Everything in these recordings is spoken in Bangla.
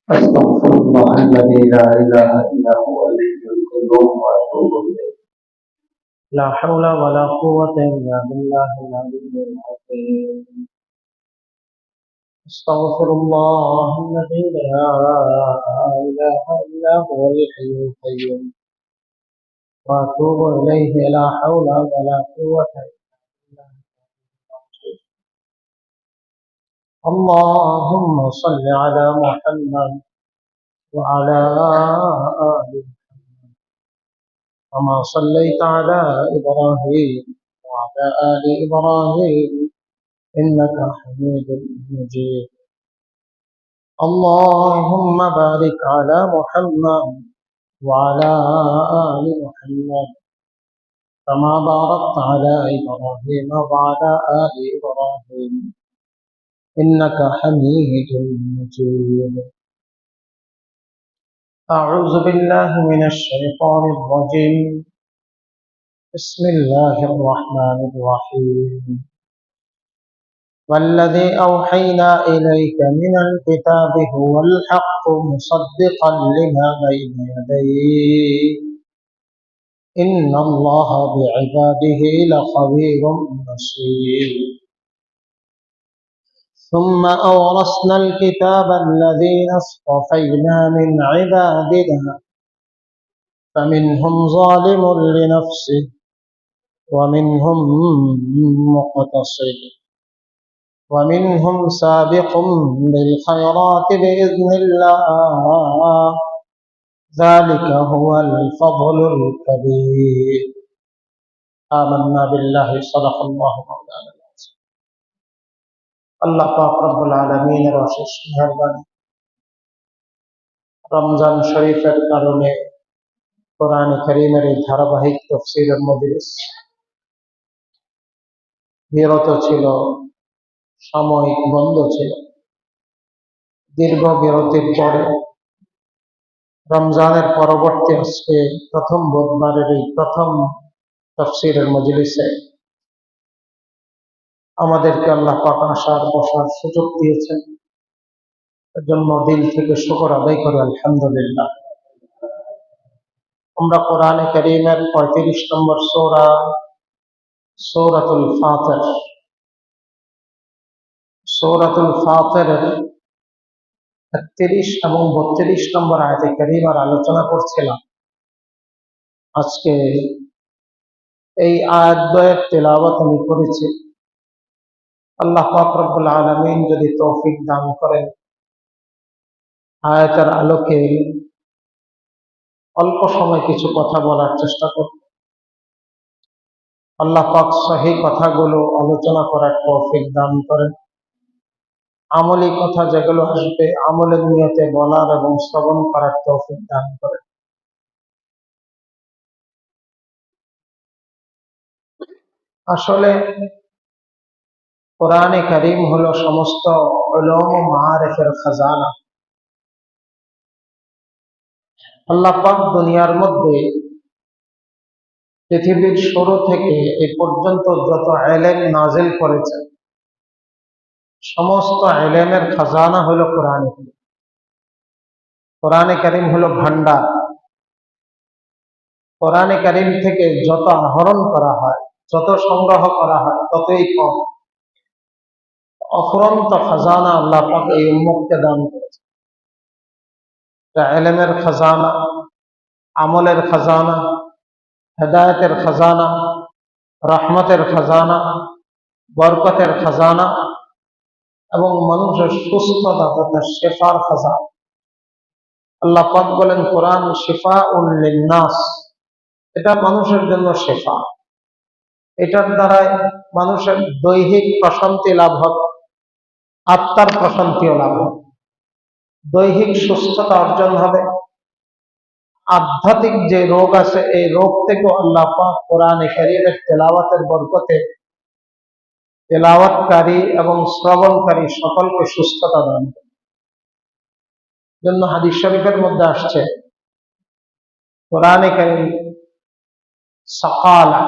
أستغفر الله الذي لا إله إلا هو الحي القيوم وأتوب إليه. لا حول ولا قوة إلا بالله العلي العظيم. أستغفر الله الذي لا إله إلا هو الحي القيوم وأتوب إليه. لا حول ولا قوة إلا بالله. اللهم صل على محمد وعلى آل محمد كما صليت على إبراهيم وعلى آل إبراهيم إنك حميد مجيد. اللهم بارك على محمد وعلى آل محمد كما باركت على إبراهيم وعلى آل إبراهيم إنك حميد مجيد. أعوذ بالله من الشيطان الرجيم. بسم الله الرحمن الرحيم. والذي أوحينا إليك من الكتاب هو الحق مصدقا لما بين يديه إن الله بعباده لخبير بصير. ثم أورثنا الكتاب الذين اصطفينا من عبادنا فمنهم ظالم لنفسه ومنهم مقتصد ومنهم سابق بالخيرات بإذن الله ذلك هو الفضل الكبير. آمنا بالله صدق الله مولانا العظيم. আল্লাহ পাক রব্বুল আলামিনের অশেষ মেহেরবানি, রমজান শরীফের কারণে কোরআন কারীমের এই ধারাবাহিক তাফসীরের মজলিস বিরত ছিল, সাময়িক বন্ধ ছিল। দীর্ঘ বিরতির পরে রমজানের পরবর্তী আজকে প্রথম বুধবারের এই প্রথম তাফসীরের মজলিসে আমাদেরকে আল্লাহ পাক আসার বসার সুযোগ দিয়েছেন। এর জন্য দিল থেকে শুকর আদায় করি আলহামদুলিল্লাহ। আমরা কোরআনে কারীমের 35 নম্বর সূরা সূরাতুল ফাতির, সূরাতুল ফাতিরের 31 এবং 32 নম্বর আয়াতে কারীমার আলোচনা করছিলাম। আজকে এই আয়াত দ্বয়ের তেলাওয়াত আমি করেছি। আল্লাহ পাক রব্বুল আলামিন যদি তৌফিক দান করেন, আয়াতের আলোকে অল্প সময় কিছু কথা বলার চেষ্টা করব। আল্লাহ পাক সহিহ কথাগুলো আলোচনা করার তৌফিক দান করেন। আমলি কথা যেগুলো আসবে আমলের নিয়তে বলার এবং শ্রবণ করার তৌফিক দান করেন। আসলে কোরআনে কারীম হলো সমস্ত উলুম ও মাআরিফের খাজানা। আল্লাহ পাক দুনিয়ার মধ্যে পৃথিবীর শুরু থেকে এই পর্যন্ত যত ইলম নাজিল করেছেন, সমস্ত ইলমের খাজানা হলো কোরআনে কারীম। কোরআনে কারীম হলো ভান্ডার। কোরআনে কারীম থেকে যত আহরণ করা হয়, যত সংগ্রহ করা হয়, ততই কম। অফুরন্ত খাজানা আল্লাহ পাক এই উম্মতকে দান করেছেন। ইলমের খাজানা, আমলের খাজানা, হেদায়েতের খাজানা, রহমতের খাজানা, বরকতের খাজানা এবং মানুষের সুস্থতা তথা শেফার খাজানা। আল্লাহ পাক বলেন কোরআন শিফাউন লিন্নাস, এটা মানুষের জন্য শেফা। এটার দ্বারাই মানুষের দৈহিক প্রশান্তি লাভ হবে, আত্মার প্রশান্তিও লাভ হবে, দৈহিক সুস্থতা অর্জন হবে। আধ্যাত্মিক যে রোগ আছে এই রোগ থেকে আল্লাহ পাক কোরআনে কারীমের তেলাওয়াতের বরকতে তেলাওয়াতকারী এবং শ্রবণকারী সকলকে সুস্থতা দান করে। জন্য হাদিস শরীফের মধ্যে আসছে কোরআনে কারীম সাকালা,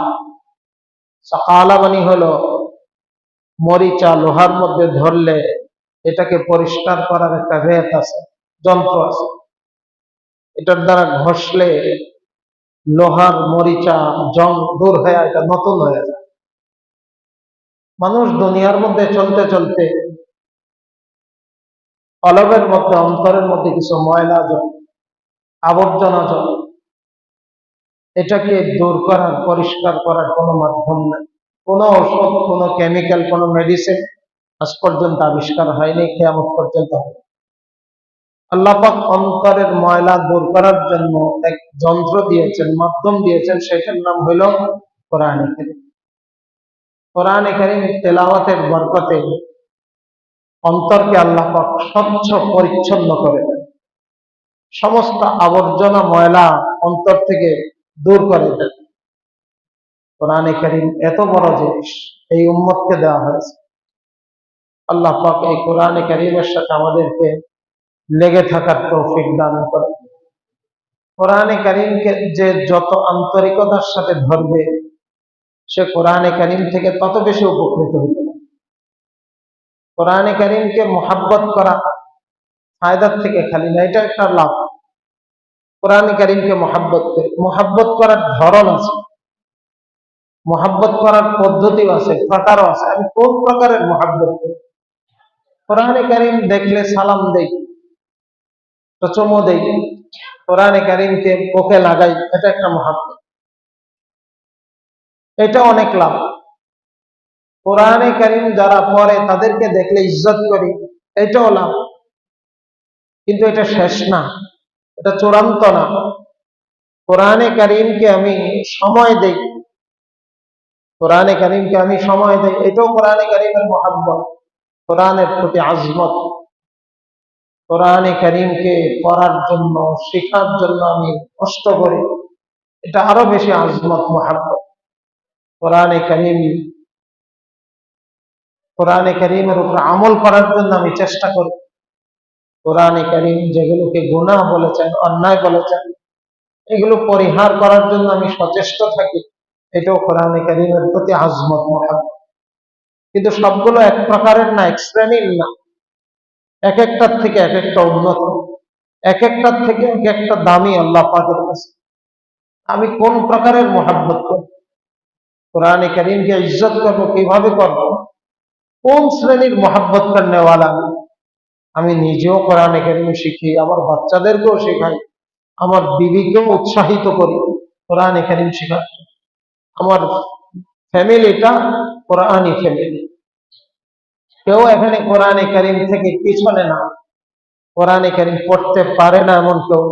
সাকালা মানে হলো মরিচা লোহার মধ্যে ধরলে এটাকে পরিষ্কার করার একটা রেত আছে, যন্ত্র আছে, এটার দ্বারা ঘষলে লোহার মরিচা জং দূর হয়ে এটা নতুন হয়ে যায়। মানুষ দুনিয়ার মধ্যে চলতে চলতে কলবের মধ্যে, অন্তরের মধ্যে কিছু ময়লা জল, আবর্জনা জল, এটাকে দূর করার, পরিষ্কার করার কোনো মাধ্যম নেই। কোনো ওষুধ, কোনো কেমিক্যাল, কোনো মেডিসিন আজ পর্যন্ত আবিষ্কার হয়নি, কিয়ামত পর্যন্ত হবে। আল্লাহ পাক অন্তরের ময়লা দূর করার জন্য এক যন্ত্র দিয়েছেন, মাধ্যম দিয়েছেন, সেটার নাম হইল কোরআনে কারীম। কোরআনে কারীম তেলাওয়াতের বরকতে অন্তরকে আল্লাহ পাক স্বচ্ছ পরিচ্ছন্ন করে দেন, সমস্ত আবর্জনা ময়লা অন্তর থেকে দূর করে দেন। কোরআনে কারীম এত বড় জিনিস, এই উম্মতকে দেওয়া হয়েছে। আল্লাহ পাক এই কোরআনে কারীমের সাথে আমাদেরকে লেগে থাকার তৌফিক দান করে। কোরআনে কারীমকে যে যত আন্তরিকতার সাথে ধরবে, সে কোরআনে কারীম থেকে তত বেশি উপকৃত হবে। কোরআনে কারীমকে মুহাব্বত করা ফায়দার থেকে খালি না, এটা একটা লাভ। কোরআনে কারীমকে মুহাব্বত করার ধরন আছে, মুহাব্বত করার পদ্ধতিও আছে, প্রকারও আছে। আমি কোন প্রকারের মুহাব্বত করি? কোরআনে কারীম দেখলে সালাম দেই, চুমো দেই, কোরআনে কারীমকে বুকে লাগাই, এটা একটা মুহাব্বত, এটা অনেক লাভ। কোরআনে কারীম যারা পড়ে তাদেরকে দেখলে ইজ্জত করি, এটাও লাভ। কিন্তু এটা শেষ না, এটা চূড়ান্ত না। কোরআনে কারীমকে আমি সময় দেই, কোরআনে কারীমকে আমি সময় দেই, এটাও কোরআনে কারীমের মুহাব্বত, কোরআনের প্রতি আজমত। কোরআনে কারীমকে পড়ার জন্য, শেখার জন্য আমি কষ্ট করি, এটা আরো বেশি আজমত, মুহাব্বত। কোরআনে কারীমের উপর আমল করার জন্য আমি চেষ্টা করি। কোরআনে কারীম যেগুলোকে গুনাহ বলেছেন, অন্যায় বলেছেন, এগুলো পরিহার করার জন্য আমি সচেষ্ট থাকি, এটাও কোরআনে কারীমের প্রতি আজমত, মুহাব্বত। কিন্তু সবগুলো এক প্রকারের না, এক শ্রেণীর না, এক একটার থেকে এক একটা উন্নত, এক একটার থেকে এক একটা দামি আল্লাহ পাকের কাছে। আমি কোন প্রকারের মুহাব্বত করব? কোরআনে কারীমকে ইজ্জত করবো কিভাবে করব? কোন শ্রেণীর মুহাব্বত করনেওয়ালা? আমি নিজেও কোরআনে কারীম শিখি, আমার বাচ্চাদেরকেও শেখাই, আমার বিবিকেও উৎসাহিত করি কোরআনে কারীম শেখার। আমার ফ্যামিলিটা কোরআনি ফ্যামিলি, কেউ এখানে কোরআনে কারীম থেকে পিছনে না, কোরআনে কারীম পড়তে পারে না এমন কেউ।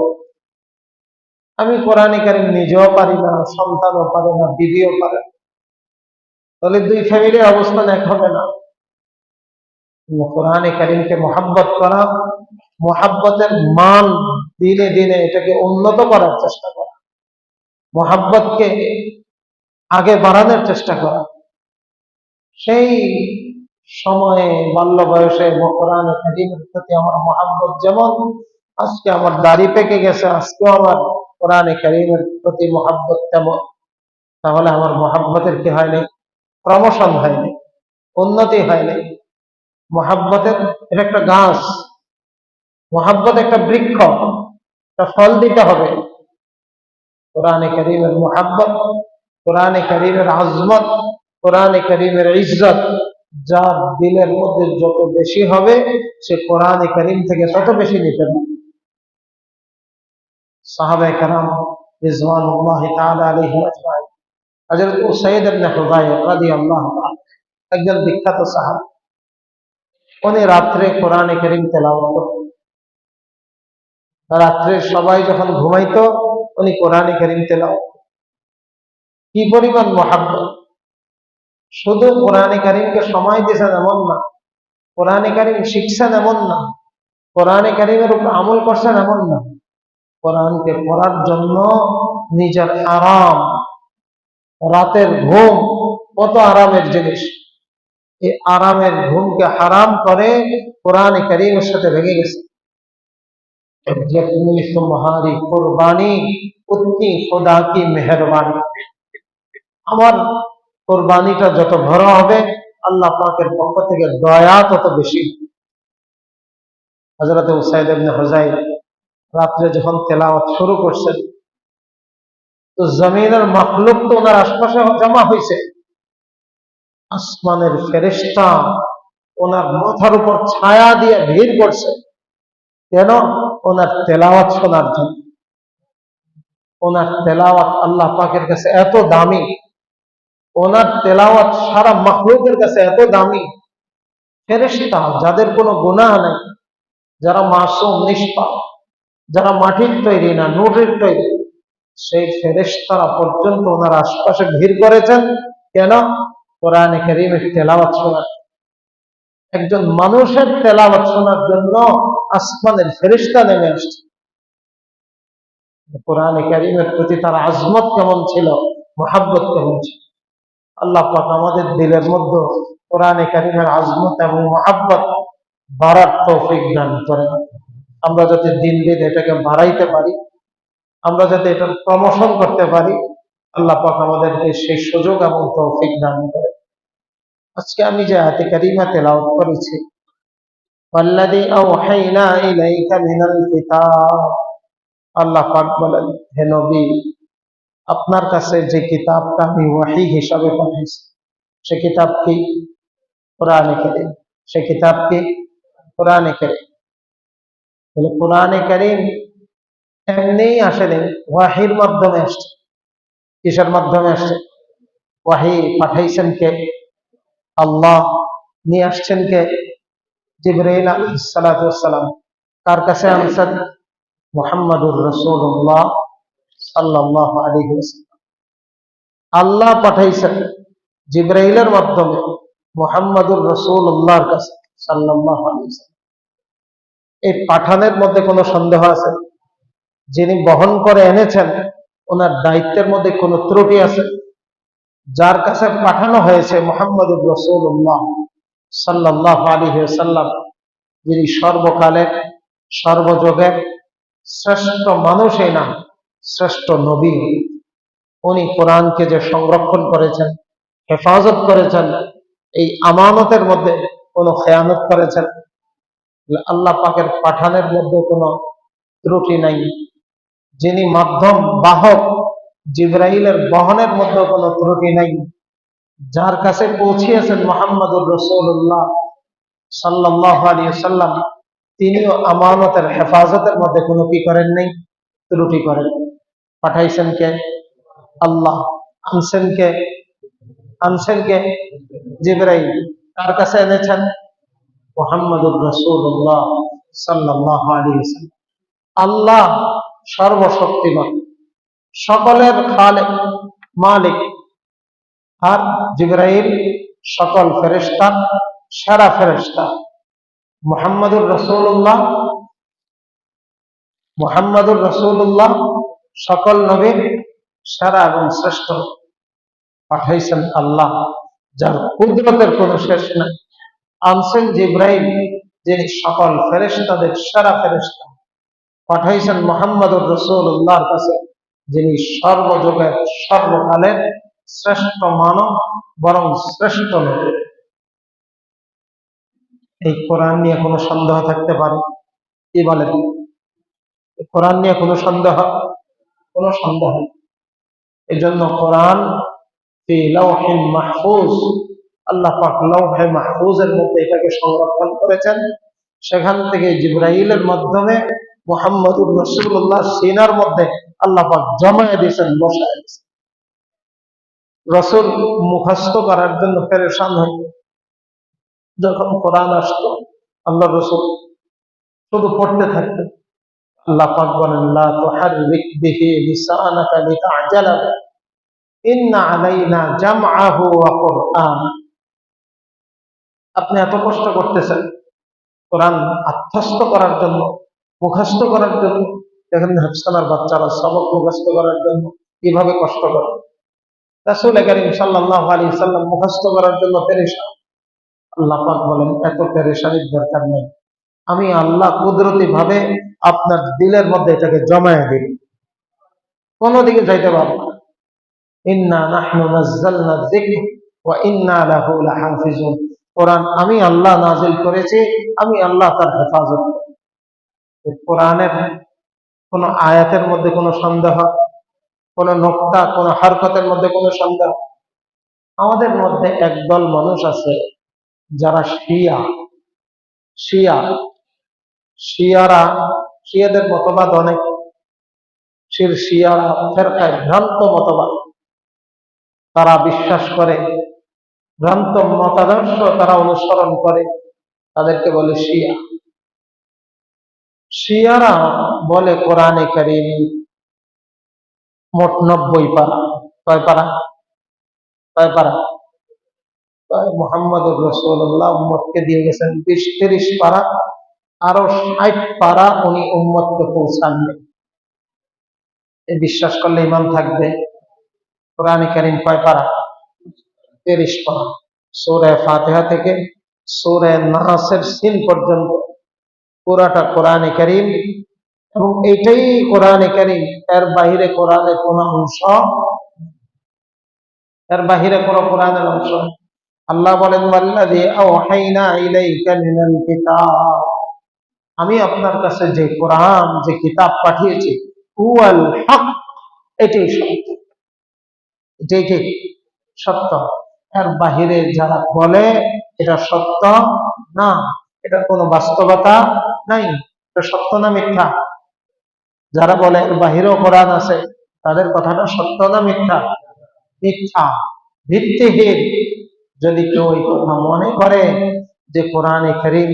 আমি কোরআনে কারীম নিজেও পারি না, সন্তানও পারে না, বিবিও পারে না, তাহলে দুই ফ্যামিলির অবস্থান এক হবে না। কোরআনে কারীমকে মুহাব্বত করা, মুহাব্বতের মান দিনে দিনে এটাকে উন্নত করার চেষ্টা করা, মুহাব্বতকে আগে বাড়ানোর চেষ্টা করা। সেই সময়ে বাল্য বয়সে কোরআনে কারীমের প্রতি আমার মুহাব্বত যেমন, আজকে আমার দাড়ি পেকে গেছে, আজকেও আমার কোরআনে কারীমের প্রতি মুহাব্বত তেমন। তাহলে আমার মুহাব্বতের কি হয়নি? প্রমোশন হয়নি, উন্নতি হয়নি। মুহাব্বতের এটা একটা গাছ, মুহাব্বত একটা বৃক্ষ, একটা ফল দিতে হবে। কোরআনে কারীমের মুহাব্বত, কোরআনে কারীমের আজমত, কোরআনে কারীমের ইজ্জত যার দিলের মধ্যে যত বেশি হবে, সে কোরআনে কারীম থেকে তত বেশি নিতে পারে। সাহাবায়ে কেরাম রিজওয়ানুল্লাহি তাআলা আলাইহিম আজমাইন, হযরত উসাইদ ইবনে হুযায়র রাদিয়াল্লাহু তাআলা একজন বিখ্যাত সাহাবী। উনি রাত্রে কোরআনে কারীম তেলাওয়াত করতেন। রাত্রে সবাই যখন ঘুমাইতো, উনি কোরআনে কারীম তেলাওয়াত করতেন। কি পরিমাণ মুহাব্বত! শুধু কোরআনে কারীমকে সময় দিয়েছেন এমন না, কোরআনে কারীম শিখছেন এমন না, কোরআনে কারীমের উপর আমল করছেন এমন না, কোরআনকে পড়ার জন্য নিজের আরাম, রাতের ঘুম কত আরামের জিনিস, এই আরামের ঘুমকে হারাম করে কোরআনে কারীমের সাথে লেগে গেছে। जितनी तुम्हारी कुर्बानी उतनी खुदा की मेहरबानी। আমার কোরবানিটা যত বড় হবে, আল্লাহ পাকের পক্ষ থেকে দয়া তত বেশি। হযরত উসাইদ ইবনে হুযাইর রাত্রে যখন তেলাওয়াত শুরু করছেন, তো জমিনের মাখলুক তো ওনার আশপাশে জমা হয়েছে। আসমানের ফেরেশতা ওনার মাথার উপর ছায়া দিয়ে ভিড় করছে, কেন? ওনার তেলাওয়াত শোনার জন্য। ওনার তেলাওয়াত আল্লাহ পাকের কাছে এত দামি, ওনার তেলাওয়াত সারা মাখলুকের কাছে এত দামি। ফেরেশতা যাদের কোনো গুনাহ নাই, যারা মাসুম নিষ্পাপ, যারা মাটির তৈরি না নূরের তৈরি, সেই ফেরেশতারা পর্যন্ত ওনার আশপাশে ভিড় করেছেন, কেন? কোরআনে কারীমের তেলাওয়াত শোনার। একজন মানুষের তেলাওয়াত শোনার জন্য আসমানের ফেরেশতা নেমে আসছে। কোরআনে কারীমের প্রতি তার আজমত কেমন ছিল, মুহাব্বত কেমন ছিল। আল্লাহ পাক আমাদের দিলের মধ্যে কোরআনে কারীমের আজমত এবং মুহাব্বত বাড়ার তৌফিক দান করেন। আমরা যাতে দিন দিন এটাকে বাড়াইতে পারি, আমরা যাতে এটার প্রমোশন করতে পারি, আল্লাহ পাক আমাদেরকে সেই সুযোগ এবং তৌফিক দান করেন। আজকে আমি যে আয়াতে কারিমা তেলাওয়াত করেছি, ওয়াল্লাযী আওহাইনা ইলাইকা মিনাল কিতাব, আল্লাহ পাক বলেন, হে নবী, আপনার কাছে যে কিতাবটা আমি ওয়াহী হিসাবে পাঠিয়েছি, সে কিতাব কি? কোরআনে কারীম। সে কিতাব কি? কোরআনে কারীম। বলে কোরআনে কারীম এমনি আসেনি, ওয়াহির মাধ্যমে আসছে। কিসের মাধ্যমে আসছে? ওয়াহী পাঠাইছেন কে? আল্লাহ। নিয়ে আসছেন কে? জিবরাইল আলাইহিস সালাতু ওয়াস সালাম। কার কাছে আনছেন? মুহাম্মাদুর রাসূলুল্লাহ সাল্লাল্লাহু আলাইহি ওয়াসাল্লাম। আল্লাহ পাঠাইছেন জিবরাইলের মাধ্যমে মুহাম্মাদুর রাসূলুল্লাহর কাছে সাল্লাল্লাহু আলাইহি ওয়াসাল্লাম। এই পাঠানের মধ্যে কোনো সন্দেহ আছে? যিনি বহন করে এনেছেন ওনার দায়িত্বের মধ্যে কোনো ত্রুটি আছে? যার কাছে পাঠানো হয়েছে মুহাম্মাদুর রাসূলুল্লাহ সাল্লাল্লাহু আলাইহি ওয়াসাল্লাম, যিনি সর্বকালের সর্বযুগের শ্রেষ্ঠ মানুষই না, শ্রেষ্ঠ নবী। উনি কোরআনকে যে সংরক্ষণ করেছেন, হেফাজত করেছেন, এই আমানতের মধ্যে কোনো খেয়ানত করেছেন? আল্লাহ পাকের পাঠানের মধ্যে কোনো ত্রুটি নাই। যিনি মাধ্যম বাহক, জিবরাইলের বহনের মধ্যে কোনো ত্রুটি নাই। যার কাছে পৌঁছিয়েছেন মুহাম্মাদুর রাসূলুল্লাহ সাল্লাল্লাহু আলাইহি ওয়াসাল্লাম, তিনিও আমানতের হেফাজতের মধ্যে কোনো কি করেন নাই? ত্রুটি করেন। পাঠাইছেন কে? আল্লাহ। আনছেন কে? আনছেন কে? জিবরাইল। কার কাছে এনেছেন? মুহাম্মাদুর রাসূলুল্লাহ সাল্লাল্লাহু আলাইহি ওয়াসাল্লাম। আল্লাহ সর্বশক্তিমান, সকলের খালেক, মালিক, আর জিবরাইল সকল ফেরেশতার সেরা ফেরেশতা। মুহাম্মাদুর রাসূলুল্লাহ, মুহাম্মাদুর রাসূলুল্লাহ সকল নবীর সেরা এবং শ্রেষ্ঠ। পাঠাইছেন আল্লাহ, যার কুদরতের কোনো শেষ নাই। আনছেন জিবরাইল, যিনি সকল ফেরেশতাদের সেরা ফেরেশতা। পাঠাইছেন মুহাম্মাদুর রাসূলুল্লাহর কাছে, যিনি সর্বযুগের সর্বকালের শ্রেষ্ঠ মানব, বরং শ্রেষ্ঠ নবী। এই কোরআন নিয়ে কোনো সন্দেহ থাকতে পারে? কি বলেন? এই কোরআন নিয়ে কোনো সন্দেহ? কোনো সন্দেহ নেই। এই জন্য কোরআন ফি লাওহিন মাহফুজ, আল্লাহ পাক লাওহে মাহফুজের মধ্যে এটাকে সংরক্ষণ করেছেন। সেখান থেকে জিবরাইলের মাধ্যমে মুহাম্মাদুর রাসূলুল্লাহ সিনার মধ্যে আল্লাহ পাক জমায়ে দিয়েছেন, বসায় দিয়েছেন। রাসূল মুখস্থ করার জন্য পেরেশান হইত। যখন কোরআন আসতো, আল্লাহ রাসূল শুধু পড়তে থাকতেন। আল্লাহ পাক বলেন, লা তুহাররিক বিহি লিসানাকা লিতা'জালা বিহি, ইন্না আলাইনা জামআহু ওয়া কুরআন। আপনি এত কষ্ট করতেছেন কোরআন আত্মস্থ করার জন্য, মুখস্থ করার জন্য। দেখেন হাফসানার বাচ্চারা সবক মুখস্থ করার জন্য কিভাবে কষ্ট করে। রাসূল কারীম সাল্লাল্লাহু আলাইহি ওয়াসাল্লাম মুখস্থ করার জন্য পেরেশান। আল্লাহ পাক বলেন, এত পেরেশানির দরকার নেই, আমি আল্লাহ কুদরতি ভাবে আপনার দিলের মধ্যে এটাকে জমায়ে দিই, কোনো দিকে যাইতে পারবে না। ইন্না নাহনু নাযালনা যিকর ওয়া ইন্না লাহু লাহাফিজুন। কোরআন আমি আল্লাহ নাযিল করেছি, আমি আল্লাহ তার হেফাজত করব। কোরআনের কোন আয়াতের মধ্যে কোনো সন্দেহ, কোন নোক্তা, কোন হরকতের মধ্যে কোনো সন্দেহ? আমাদের মধ্যে একদল মানুষ আছে যারা শিয়া। শিয়া শিয়ারা শিয়াদের মতবাদ অনেক। শিয়ারা ফেরকায় ভ্রান্ত মতবাদ, তারা বিশ্বাস করে, ভ্রান্ত মতাদর্শ তারা অনুসরণ করে, তাদেরকে বলে শিয়া। শিয়ারা বলে কোরআনে কারীম মোট 90 পারা। কয় পারা? কয় পারা? মুহাম্মদুর রাসূলুল্লাহ উম্মতকে দিয়ে গেছেন 20-30 পারা, আরো 60 পারা উনি উম্মতকে পৌঁছাননি। এই বিশ্বাস করলে ঈমান থাকবে। কোরআনে কারীম কয় পারা? 30 পারা। সূরা ফাতিহা থেকে সূরা নাসের সিন পর্যন্ত পুরাটা কোরআনে কারীম, এবং এইটাই কোরআনে কারীম, এর বাইরে কোরআনের কোন অংশ, এর বাহিরে কোন কোরআনের অংশ। আল্লাহ বলেন ওয়াল্লাযী আওহাইনা ইলাইকা মিনাল কিতাব, আমি আপনার কাছে যে কোরআন, যে কিতাব পাঠিয়েছি, হুয়াল হক, এটাই সত্য, এটাই কি সত্য। এর বাহিরে যারা বলে এটা সত্য না, এটা কোনো বাস্তবতা নাই, এটা সত্য না মিথ্যা? যারা বলে এর বাহিরেও কোরআন আছে, তাদের কথাটা সত্য না মিথ্যা? মিথ্যা, ভিত্তিহীন। যদি কেউ এই কথা মনে করে যে কোরআনে কারীম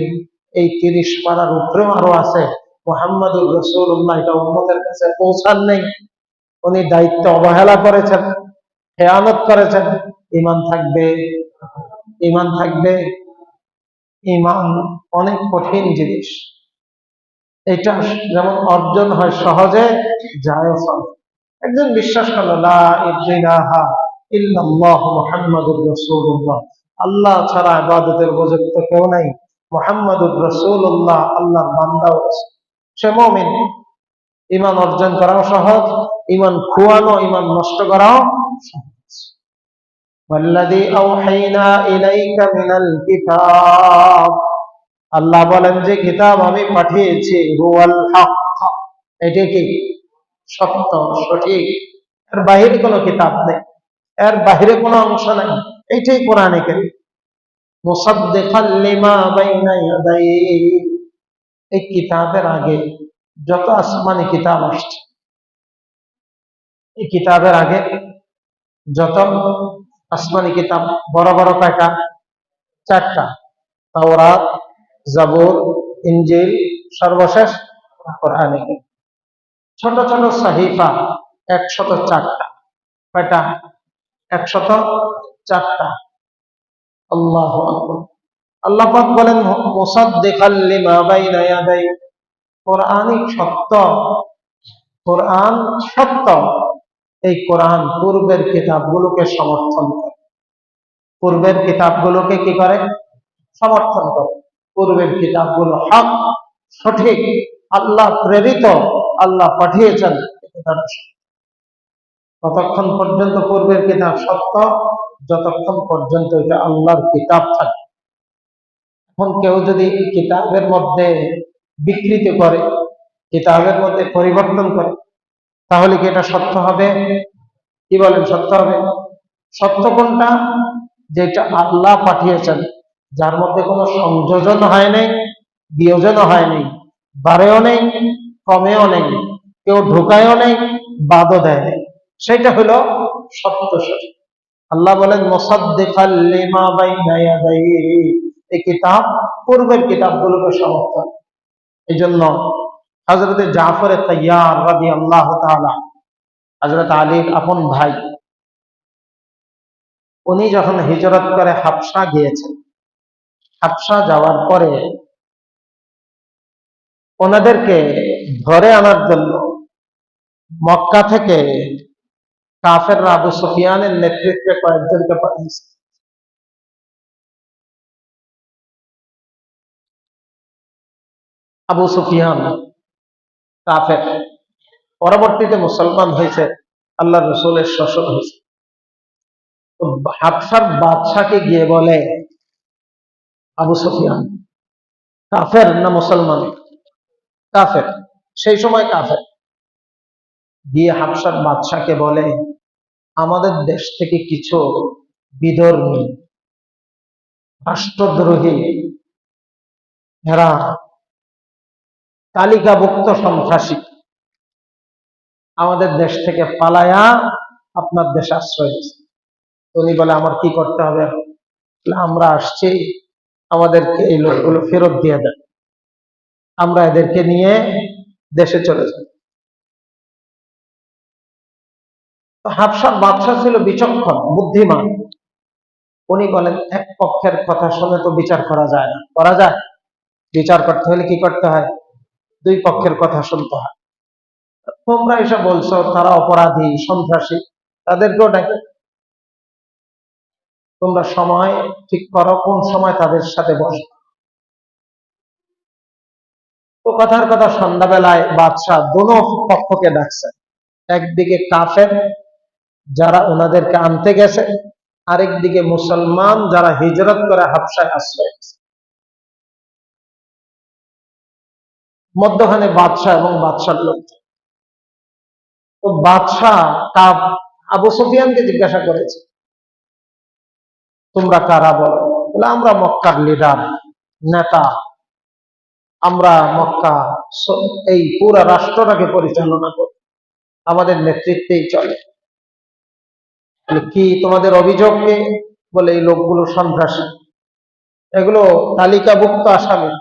এই 30 পারার উপরেও আরো আছে, মুহাম্মদুর রাসূলুল্লাহ এটা উম্মতের কাছে পৌঁছান নাই, উনি দায়িত্ব অবহেলা করেছেন, খেয়ানত করেছেন, ঈমান থাকবে? ঈমান থাকবে? ঈমান অনেক কঠিন জিনিস। এটা যেমন অর্জন হয় সহজে, যায় সহজে। একজন বিশ্বাস করলো লা ইলাহা ইল্লাল্লাহ মুহাম্মাদুর রাসূলুল্লাহ, আল্লাহ ছাড়া ইবাদতের উপযুক্ত কেউ নাই, মুহাম্মাদুর রাসূলুল্লাহ আল্লাহর বান্দা, সে মুমিন। ঈমান অর্জন করাও সহজ, ঈমান খোয়ানো, ঈমান নষ্ট করাও সহজ। ওয়াল্লাযী আওহাইনা ইলাইকা মিনাল কিতাব, আল্লাহ বলেন যে কিতাব আমি পাঠিয়েছি, হুয়াল হক, এটা কি সত্য, সঠিক। এর বাহিরে কোনো কিতাব নেই, এর বাহিরে কোনো অংশ নাই, এইটাই কোরআনে কারীম। মুসাদ্দিকাল লিমা বাইনা ইয়াদাইহি, এই কিতাবের আগে যত আসমানি কিতাব আসছে, এই কিতাবের আগে যত আসমানি কিতাব, বড় বড় কয়টা? 4টা। তাওরাত, জাবুর, ইনজিল, সর্বশেষ কোরআনে কারীম। ছোট ছোট সাহিফা 104টা। কয়টা? 104টা। আল্লাহু আকবার। আল্লাহ পাক বলেন মুসাদ্দিকাল লিমা বাইনা ইয়াদাই, কোরআনই সত্য, কোরআন সত্য। এই কোরআন পূর্বের কিতাবগুলোকে সমর্থন করে, পূর্বের কিতাবগুলোকে কি করে? সমর্থন করে। পূর্বের কিতাবগুলো হক, সঠিক, আল্লাহ প্রেরিত, আল্লাহ পাঠিয়েছেন। ততক্ষণ পর্যন্ত পূর্বের কিতাব সত্য, যতক্ষণ পর্যন্ত এটা আল্লাহর কিতাব থাকে। এখন কেউ যদি কিতাবের মধ্যে বিকৃতি করে, কিতাবের মধ্যে পরিবর্তন করে, তাহলে কি এটা সত্য হবে? কি বলেন, সত্য হবে? সত্য কোনটা? যেটা আল্লাহ পাঠিয়েছেন, যার মধ্যে কোনো সংযোজন হয় নাই, বিয়োজন হয় নাই, বাড়েও নেই, কমেও নেই, কেউ ঢুকায়ও নেই, বাদও দেয় নাই, সেটা হলো সত্য সঠিক। আল্লাহ বলেন মুসাদ্দিকাল লিমা বাইনা ইয়াদাইহি, এই কিতাব পূর্বের কিতাবগুলোকে সমর্থন। এই জন্য হযরত জাফর তাইয়ার রাদিয়াল্লাহু তাআলা, হযরত আলীর আপন ভাই, উনি যখন হিজরত করে হাবশা গিয়েছেন, হাবশা যাওয়ার পরে ওনাদেরকে ধরে আনার জন্য মক্কা থেকে কাফেররা আবু সুফিয়ানের নেতৃত্বে কয়েকজনকে পাঠিয়েছে। আবু সুফিয়ান কাফের, পরবর্তীতে মুসলমান হয়েছে, আল্লাহ রসুলের শ্বশুর হয়েছে। তো হাবশার বাদশাকে গিয়ে বলে, আবু সুফিয়ান কাফের না মুসলমান? কাফের, সেই সময় কাফের। গিয়ে হাবশার বাদশাকে বলে, আমাদের দেশ থেকে কিছু বিধর্মী, রাষ্ট্রদ্রোহী, এরা তালিকাভুক্ত সন্ত্রাসী আমাদের দেশ থেকে পালায়া আপনার দেশে আশ্রয় দিচ্ছে। উনি বলে, আমার কি করতে হবে? আমরা আসছি, আমাদেরকে এই লোকগুলো ফেরত দিয়ে দেন, আমরা এদেরকে নিয়ে দেশে চলে যাই। হাবশার বাদশা ছিল বিচক্ষণ, বুদ্ধিমান। উনি বলেন, এক পক্ষের কথা শুনে তো বিচার করা যায় না। করা যায়? বিচার করতে হলে কি করতে হয়? দুই পক্ষের কথা শুনতে হয়। তোমরা এসে বলছো তারা অপরাধী, সন্ত্রাসী, তাদেরকেও ডাকে। তোমরা সময় ঠিক করো, কোন সময় তাদের সাথে বসো। তো কথার কথা, সন্ধ্যাবেলায় বাদশাহ দোনো পক্ষকে ডাকছে। একদিকে কাফের যারা ওনাদেরকে আনতে গেছে, আরেকদিকে মুসলমান যারা হিজরত করে হাবশায় আশ্রয় গেছে। মধ্যখানে বাদশাহ এবং বাদশার লোক। তো বাদশাহ আবু সুফিয়ানকে জিজ্ঞাসা করেছে, তোমরা কারা? বলো। বলে, আমরা মক্কার লিডার, নেতা, আমরা মক্কা এই পুরা রাষ্ট্রটাকে পরিচালনা করি, আমাদের নেতৃত্বেই চলে। কি তোমাদের অভিযোগ কি? বলে, এই লোকগুলো সন্ত্রাসী, এগুলো তালিকাভুক্ত আসামি,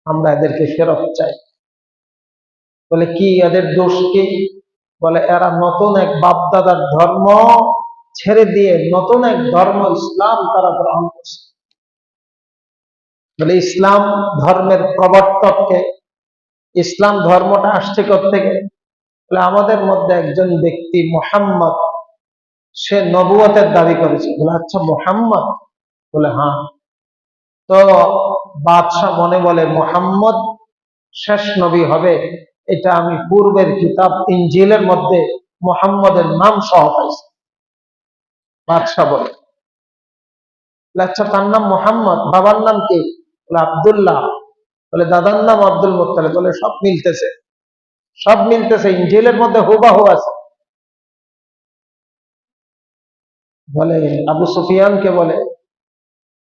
আমরা এদেরকে ফেরত চাই। বলে, কি এদের দোষ কি? বলে, এরা নতুন এক বাপদাদার ধর্ম ছেড়ে দিয়ে নতুন এক ধর্ম ইসলাম তারা গ্রহণ করছে। বলে, ইসলাম ধর্মের প্রবর্তককে, ইসলাম ধর্মটা আসছে কোত্থেকে? বলে, আমাদের মধ্যে একজন ব্যক্তি মুহাম্মদ, সে নবুয়তের দাবি করেছে। বলে, আচ্ছা মুহাম্মদ? বলে, হ্যাঁ। তো বাদশাহ মনে বলে, মুহাম্মদ শেষ নবী হবে, এটা আমি পূর্বের কিতাব ইনজিলের মধ্যে মুহাম্মদের নাম সহ পাইছি। বাদশাহ বলে, আচ্ছা তার নাম মুহাম্মদ, বাবার নাম কি? বলে, আব্দুল্লাহ। বলে, দাদার নাম আব্দুল মুত্তালিব। বলে, সব মিলতেছে, সব মিলতেছে, ইনজিলের মধ্যে হুবাহু আছে। বলে, আবু সুফিয়ানকে বলে,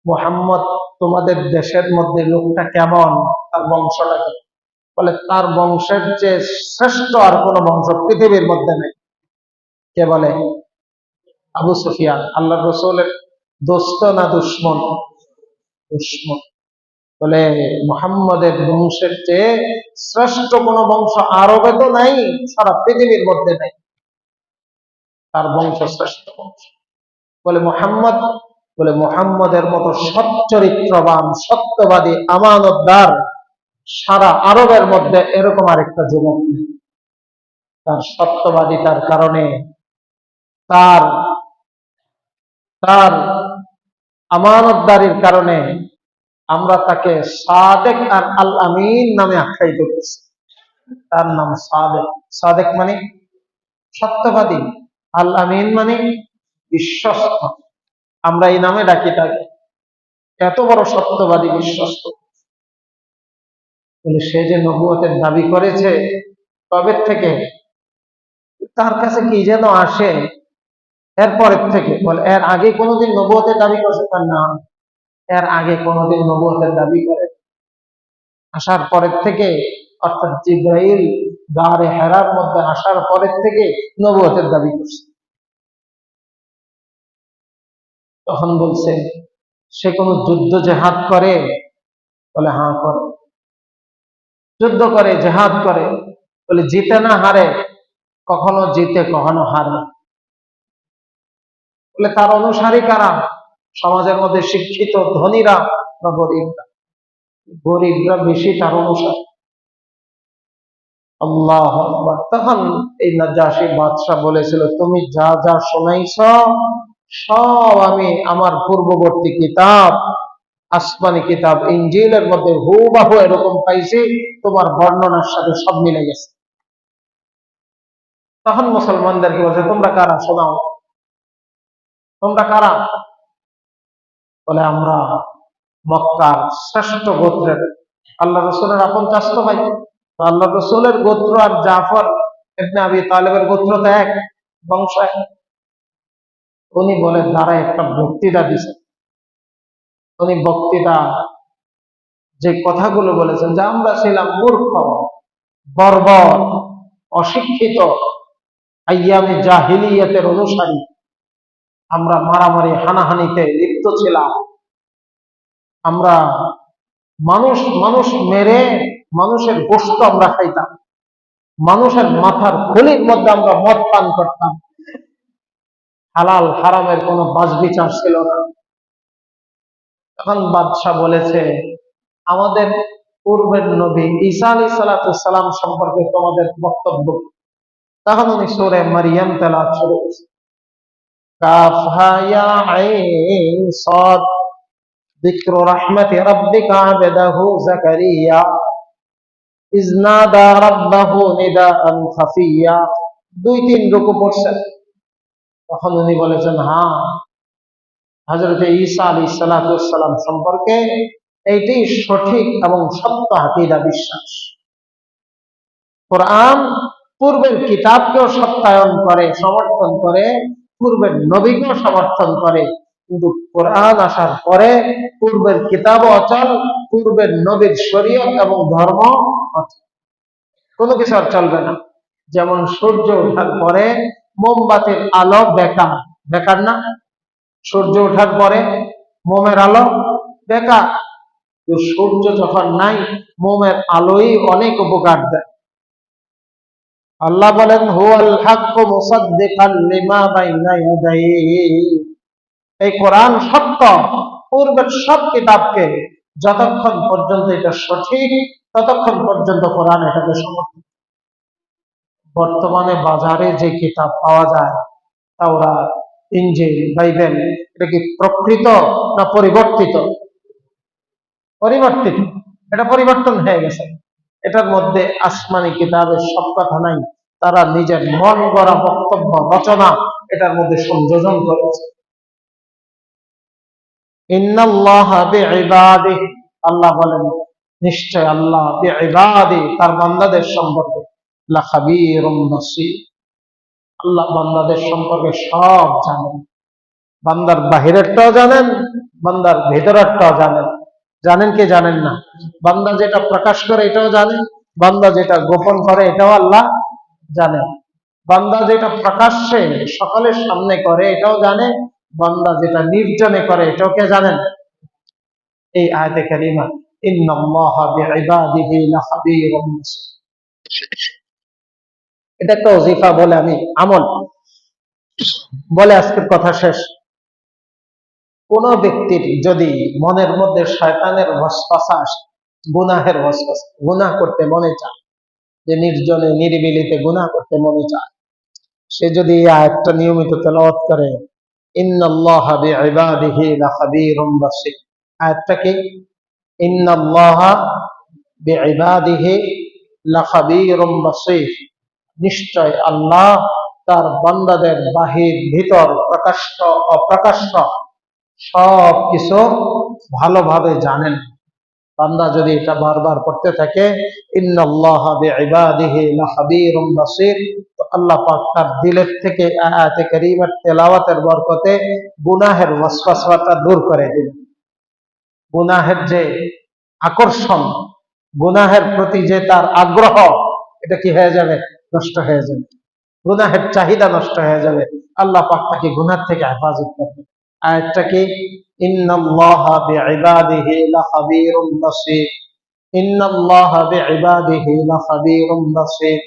মুহাম্মদ তোমাদের দেশের মধ্যে লোকটা কেমন, তার বংশটা কি? বলে, তার বংশের চেয়ে শ্রেষ্ঠ আর কোন বংশ পৃথিবীর মধ্যে নেই। কে বলে? আবু সুফিয়ান। আল্লাহ রসুলের দোস্ত না দুশ্মন? দুশ্মন। বলে, মুহাম্মদের বংশের চেয়ে শ্রেষ্ঠ কোন বংশ আরবে তো নাই, সারা পৃথিবীর মধ্যে নাই, তার বংশ শ্রেষ্ঠ বংশ। বলে, মুহাম্মদ? বলে, মুহাম্মদের মতো সচ্চরিত্রবান, সত্যবাদী, আমানতদার সারা আরবের মধ্যে এরকম আরেকটা যুবক নেই। তার সত্যবাদিতার কারণে, তার তার আমানতদারির কারণে আমরা তাকে সাদেক আর আল আমিন নামে আখ্যায়িত করছি। তার নাম সাদেক। সাদেক মানে সত্যবাদী, আল আমিন মানে বিশ্বস্ত। আমরা এই নামে ডাকি তাকে। এত বড় সত্যবাদী, বিশ্বস্ত। বলে, সে যে নবুয়তের দাবি করেছে, কবে থেকে? তার কাছে কি যেন আসে এরপরের থেকে। বলে, এর আগে কোনোদিন নবুয়তের দাবি করছে? তার নাম, এর আগে কোনোদিন নবুয়তের দাবি করে? আসার পরের থেকে, অর্থাৎ জিব্রাইল গারে হেরার মধ্যে আসার পরের থেকে নবুয়তের দাবি করছে। তখন বলছে, সে কোন যুদ্ধ জেহাদ করে? বলে, হ্যাঁ করে। যুদ্ধ করে, জেহাদ করে। বলে, জিতে না হারে? কখনো জিতে, কখনো হারে। বলে, তার অনুসারী কারা? সমাজের মধ্যে শিক্ষিত ধনীরা বা গরিবরা? গরিবরা বেশি তার অনুসারী। আল্লাহ আকবার। তখন এই নাজাশী বাদশাহ বলেছিল, তুমি যা যা শোনাইছ সব আমি আমার পূর্ববর্তী কিতাব, আসমানি কিতাব ইনজিলের মধ্যে হুবহু এরকম পাইছি, তোমার বর্ণনার সাথে সব মিলে গেছে। তখন মুসলমানদেরকে বলছে, তোমরা কারা? শোনাও, তোমরা কারা? বলে, আমরা মক্কার শ্রেষ্ঠ গোত্রের আল্লাহ রসুলের আপন চাচতো ভাই। তো আল্লাহ রসুলের গোত্র আর জাফর ইবনে আবি তালেবের গোত্র তো এক, বংশ এক। উনি বলে দ্বারা একটা বক্তৃতা দিছে। উনি বক্তৃতা যে কথাগুলো বলেছেন, যে আমরা ছিলাম মূর্খ, বর্বর, অশিক্ষিত, আইয়ামে জাহিলিয়াতের অনুসারী। আমরা মারামারি হানাহানিতে লিপ্ত ছিলাম। আমরা মানুষ মানুষ মেরে মানুষের গোশত আমরা খাইতাম। মানুষের মাথার খুলির মধ্যে আমরা মদ পান করতাম। হালাল হারামের কোনো বাছবিচার ছিল না। তখন বাদশাহ বলেছে, আমাদের পূর্বের নবী ঈসা আলাইহিস সালাম সম্পর্কে তোমাদের বক্তব্য কি? তখন উনি সূরা মারিয়াম তেলাওয়াত শুরু করেছে। কাফ হা ইয়া আইন সাদ যিকরু রাহমাতি রাব্বিকা আবদাহু যাকারিয়া ইয নাদা রাব্বাহু নিদাআন খাফিয়া। 2-3 রুকু পড়ছেন। তখন উনি বলেছেন, হ্যাঁ, হযরত ঈসা আলাইহিস সালাম সম্পর্কে এইটি সঠিক এবং সত্য আকীদা বিশ্বাস। কোরআন পূর্বের কিতাবকেও সত্যায়ন করে, সমর্থন করে, পূর্বের নবীকেও সমর্থন করে। কিন্তু কোরআন আসার পরে পূর্বের কিতাবও অচল, পূর্বের নবীর শরীয়ত এবং ধর্ম অচল। কোনো কিছু আর চলবে না। যেমন সূর্য ওঠার পরে মোমবাতির আলো বেকার, বেকার না? সূর্য ওঠার পরে মোমের আলো বেকার। সূর্য যখন নাই, মোমের আলোই অনেক উপকার দেয়। আল্লাহ বলেন, হুয়াল হাক্কু মুসাদ্দিকান লিমা বাইনা ইয়াদাইহি। এই কোরআন সত্য, পূর্বের সব কিতাবকে, যতক্ষণ পর্যন্ত এটা সঠিক ততক্ষণ পর্যন্ত কোরআন এটাকে সমর্থন। বর্তমানে বাজারে যে কিতাব পাওয়া যায়, তাওরাত, ইনজিল, বাইবেল, এটা কি প্রকৃত না পরিবর্তিত? পরিবর্তিত। এটা পরিবর্তন হয়ে গেছে। এটার মধ্যে আসমানি কিতাবের সব কথা নাই। তারা নিজের মন গড়া বক্তব্য রচনা এটার মধ্যে সংযোজন করেছে। ইন্নাল্লাহা বিইবাদিহি, আল্লাহ বলেন, নিশ্চয় আল্লাহ বিইবাদিহি, তার বান্দাদের সম্পর্কে লাখাবীরুম বাসীর, আল্লাহ বান্দাদের সম্পর্কে সব জানেন। বান্দার বাহিরেরটাও জানেন, বান্দার ভেতরেরটাও জানেন। জানেন কি জানেন না? বান্দা যেটা প্রকাশ করে এটাও জানেন, বান্দা যেটা গোপন করে এটাও আল্লাহ জানেন। বান্দা যেটা প্রকাশ্যে সকলের সামনে করে এটাও জানে, বান্দা যেটা নির্জনে করে এটাও কে জানেন? এই আয়াতে কারিমা ইন্নাল্লাহা বিইবাদিহি লাখাবীরুম বাসীর। এটা একটা ওজিফা বলে আমি আমল বলে আজকের কথা শেষ। কোন ব্যক্তির যদি মনের মধ্যে শয়তানের ওয়াসওয়াসা আসে, গুনাহের ওয়াসওয়াসা, গুনাহ করতে মনে চায়, যে নির্জনে নিরিবিলিতে গুনাহ করতে মনে চায়, সে যদি এই আয়াতটা নিয়মিত তেলাওয়াত করে, ইন্নাল্লাহা বিইবাদিহি লাখাবীরুম বাসীর। আয়াতটা কি? ইন্নাল্লাহা বিইবাদিহি লাখাবীরুম বাসীর। নিশ্চয় আল্লাহ তার বান্দাদের বাহির ভিতর, প্রকাশ্য অপ্রকাশ্য সব কিছু ভালোভাবে জানেন। বান্দা যদি এটা বারবার পড়তে থাকে, ইন্নাল্লাহা বিইবাদিহি লাখাবীরুম বাসীর, তো আল্লাহ পাক তার দিলের থেকে আয়াতে কারীমার তেলাওয়াতের বরকতে গুনাহের ওয়াসওয়াসাটা দূর করে দিবেন। গুনাহের যে আকর্ষণ, গুনাহের প্রতি যে তার আগ্রহ, এটা কি হয়ে যাবে? নষ্ট হয়ে যাবে। গুনাহের চাহিদা নষ্ট হয়ে যাবে। আল্লাহ পাক তাকে গুনাহ থেকে হেফাজত করবে। আয়াতটা কি? ইন্নাল্লাহা বিইবাদিহি লাখাবীরুম বাসীর, ইন্নাল্লাহা বিইবাদিহি লাখাবীরুম বাসীর,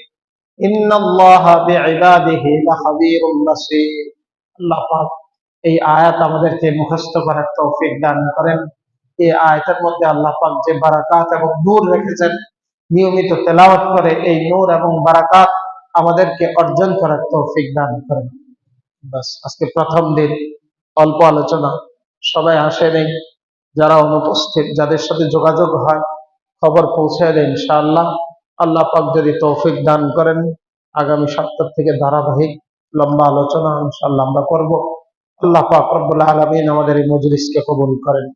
ইন্নাল্লাহা বিইবাদিহি লাখাবীরুম বাসীর। আল্লাহ পাক এই আয়াত আমাদেরকে মুখস্থ করার তৌফিক দান করেন। এই আয়াতের মধ্যে আল্লাহ পাক যে বারাকাত এবং নূর রেখেছেন, নিয়মিত তেলাওয়াত করে এই নূর এবং বারাকাত আমাদেরকে অর্জন করার তৌফিক দান করেন। বাস, আজকে প্রথম দিন, অল্প আলোচনা, সবাই আসেনি। যারা অনুপস্থিত, যাদের সাথে যোগাযোগ হয়, খবর পৌঁছে দেন ইনশাআল্লাহ। আল্লাহ পাক যদি তৌফিক দান করেন, আগামী সপ্তাহ থেকে ধারাবাহিক লম্বা আলোচনা ইনশাআল্লাহ আমরা করব। আল্লাহ পাক রব্বুল আলামিন আমাদের এই মজলিসকে কবুল করেন।